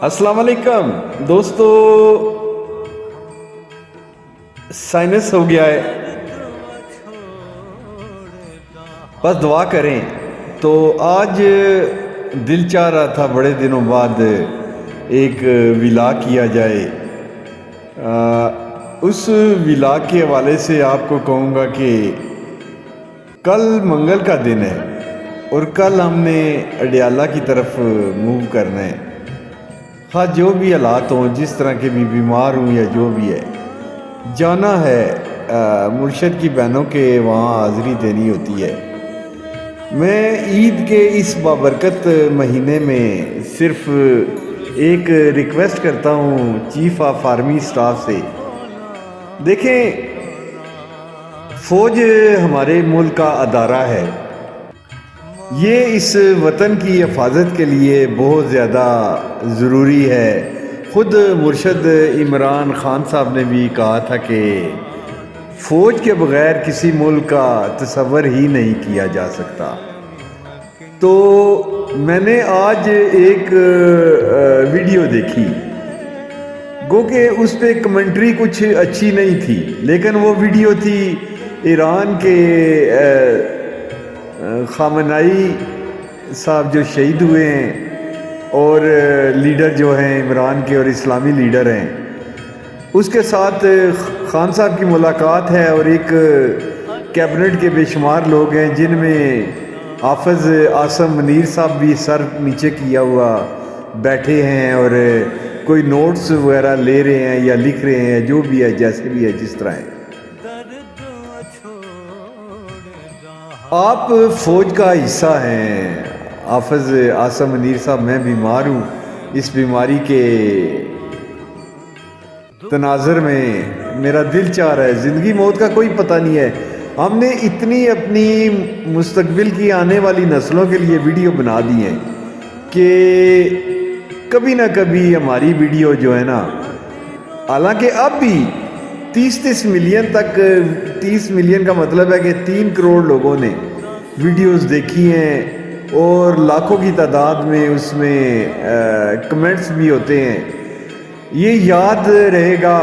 السلام علیکم دوستو، سائنس ہو گیا ہے، بس دعا کریں۔ تو آج دل چاہ رہا تھا بڑے دنوں بعد ایک ولاگ کیا جائے۔ اس ولاگ کے حوالے سے آپ کو کہوں گا کہ کل منگل کا دن ہے اور کل ہم نے اڈیالہ کی طرف موو کرنا ہے۔ ہاں، جو بھی حالات ہوں، جس طرح کے بھی بیمار ہوں یا جو بھی ہے، جانا ہے مرشد کی بہنوں کے وہاں حاضری دینی ہوتی ہے۔ میں عید کے اس بابرکت مہینے میں صرف ایک ریکویسٹ کرتا ہوں چیف آف آرمی سٹاف سے۔ دیکھیں، فوج ہمارے ملک کا ادارہ ہے، یہ اس وطن کی حفاظت کے لیے بہت زیادہ ضروری ہے۔ خود مرشد عمران خان صاحب نے بھی کہا تھا کہ فوج کے بغیر کسی ملک کا تصور ہی نہیں کیا جا سکتا۔ تو میں نے آج ایک ویڈیو دیکھی، گو کہ اس پہ کمنٹری کچھ اچھی نہیں تھی، لیکن وہ ویڈیو تھی ایران کے خامنائی صاحب جو شہید ہوئے ہیں، اور لیڈر جو ہیں عمران کے اور اسلامی لیڈر ہیں، اس کے ساتھ خان صاحب کی ملاقات ہے، اور ایک کیبنٹ کے بے شمار لوگ ہیں جن میں حافظ عاصم منیر صاحب بھی سر نیچے کیا ہوا بیٹھے ہیں، اور کوئی نوٹس وغیرہ لے رہے ہیں یا لکھ رہے ہیں، جو بھی ہے، جیسے بھی ہے، جس طرح ہے۔ آپ فوج کا حصہ ہیں۔ حافظ عاصم منیر صاحب، میں بیمار ہوں، اس بیماری کے تناظر میں میرا دل چاہ رہا ہے۔ زندگی موت کا کوئی پتہ نہیں ہے۔ ہم نے اتنی اپنی مستقبل کی آنے والی نسلوں کے لیے ویڈیو بنا دی ہیں کہ کبھی نہ کبھی ہماری ویڈیو جو ہے نا، حالانکہ اب بھی 30 ملین تک، 30 ملین کا مطلب ہے کہ 3 کروڑ لوگوں نے ویڈیوز دیکھی ہیں، اور لاکھوں کی تعداد میں اس میں کمنٹس بھی ہوتے ہیں۔ یہ یاد رہے گا،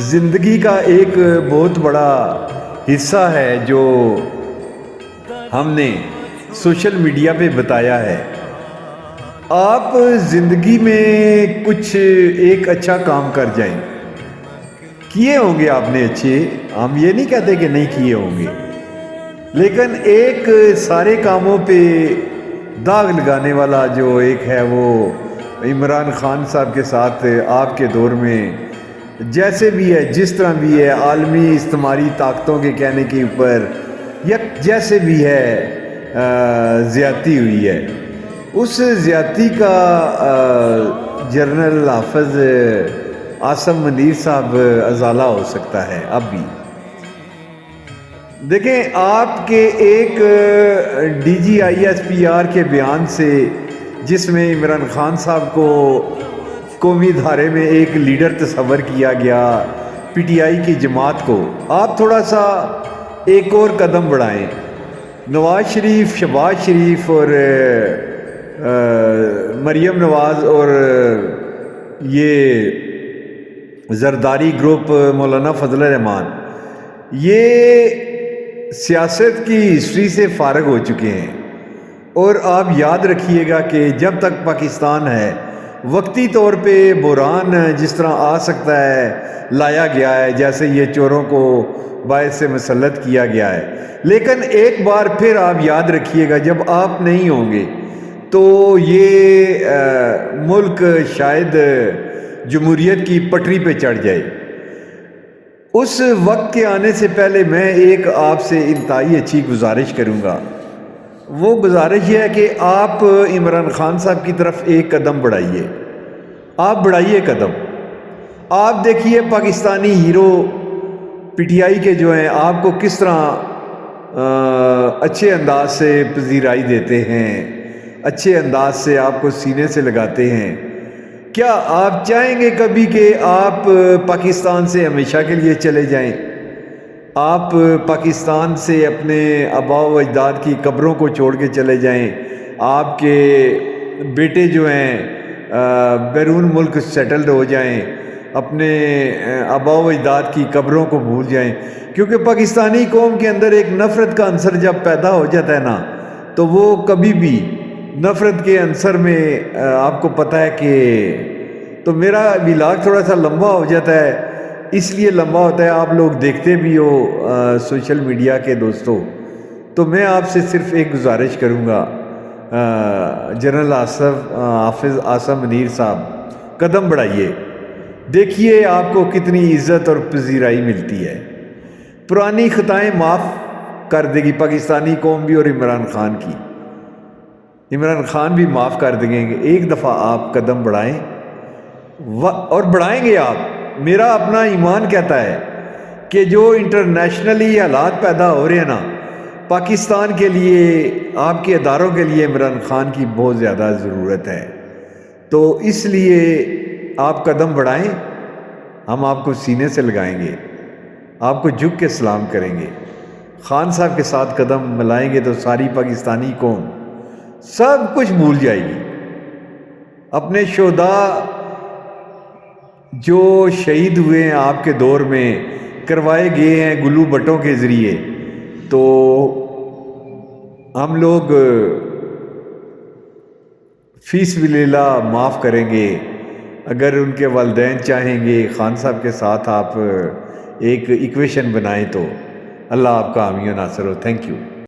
زندگی کا ایک بہت بڑا حصہ ہے جو ہم نے سوشل میڈیا پہ بتایا ہے۔ آپ زندگی میں کچھ ایک اچھا کام کر جائیں، کیے ہوں گے آپ نے اچھے، ہم یہ نہیں کہتے کہ نہیں کیے ہوں گے، لیکن ایک سارے کاموں پہ داغ لگانے والا جو ایک ہے، وہ عمران خان صاحب کے ساتھ آپ کے دور میں جیسے بھی ہے، جس طرح بھی ہے، عالمی استعماری طاقتوں کے کہنے کے اوپر یا جیسے بھی ہے زیادتی ہوئی ہے۔ اس زیادتی کا جنرل حافظ عاصم منیر صاحب ازالہ ہو سکتا ہے اب بھی۔ دیکھیں، آپ کے ایک D G I S P R کے بیان سے، جس میں عمران خان صاحب کو قومی دھارے میں ایک لیڈر تصور کیا گیا، پی ٹی آئی کی جماعت کو، آپ تھوڑا سا ایک اور قدم بڑھائیں۔ نواز شریف، شہباز شریف اور مریم نواز اور یہ زرداری گروپ، مولانا فضل الرحمان، یہ سیاست کی ہسٹری سے فارغ ہو چکے ہیں۔ اور آپ یاد رکھیے گا کہ جب تک پاکستان ہے، وقتی طور پہ بحران جس طرح آ سکتا ہے، لایا گیا ہے، جیسے یہ چوروں کو باعث سے مسلط کیا گیا ہے، لیکن ایک بار پھر آپ یاد رکھیے گا، جب آپ نہیں ہوں گے تو یہ ملک شاید جمہوریت کی پٹری پہ چڑھ جائے۔ اس وقت کے آنے سے پہلے میں ایک آپ سے انتہائی اچھی گزارش کروں گا۔ وہ گزارش یہ ہے کہ آپ عمران خان صاحب کی طرف ایک قدم بڑھائیے، آپ بڑھائیے قدم۔ آپ دیکھیے Pakistani hero P T I کے جو ہیں، آپ کو کس طرح اچھے انداز سے پذیرائی دیتے ہیں، اچھے انداز سے آپ کو سینے سے لگاتے ہیں۔ کیا آپ چاہیں گے کبھی کہ آپ پاکستان سے ہمیشہ کے لیے چلے جائیں؟ آپ پاکستان سے اپنے آباء و اجداد کی قبروں کو چھوڑ کے چلے جائیں؟ آپ کے بیٹے جو ہیں بیرون ملک سیٹلڈ ہو جائیں، اپنے آباء و اجداد کی قبروں کو بھول جائیں، کیونکہ پاکستانی قوم کے اندر ایک نفرت کا عنصر جب پیدا ہو جاتا ہے نا تو وہ کبھی بھی نفرت کے عنصر میں آپ کو پتہ ہے کہ تو میرا ولاگ تھوڑا سا لمبا ہو جاتا ہے، اس لیے لمبا ہوتا ہے، آپ لوگ دیکھتے بھی ہو سوشل میڈیا کے دوستوں، تو میں آپ سے صرف ایک گزارش کروں گا، جنرل حافظ عاصم منیر صاحب قدم بڑھائیے، دیکھیے آپ کو کتنی عزت اور پذیرائی ملتی ہے، پرانی خطائیں معاف کر دے گی پاکستانی قوم بھی اور عمران خان کی، عمران خان بھی معاف کر دیں گے، ایک دفعہ آپ قدم بڑھائیں اور بڑھائیں گے آپ، میرا اپنا ایمان کہتا ہے کہ جو انٹرنیشنلی حالات پیدا ہو رہے ہیں نا پاکستان کے لیے، آپ کے اداروں کے لیے عمران خان کی بہت زیادہ ضرورت ہے، تو اس لیے آپ قدم بڑھائیں، ہم آپ کو سینے سے لگائیں گے، آپ کو جھک کے سلام کریں گے، خان صاحب کے ساتھ قدم ملائیں گے تو ساری پاکستانی قوم سب کچھ بھول جائے گی، اپنے شہداء جو شہید ہوئے ہیں آپ کے دور میں کروائے گئے ہیں گلو بٹوں کے ذریعے، تو ہم لوگ فی سبیل اللہ معاف کریں گے، اگر ان کے والدین چاہیں گے خان صاحب کے ساتھ آپ ایک ایکویشن بنائیں تو اللہ آپ کا حامی و ناصر ہو۔ Thank you.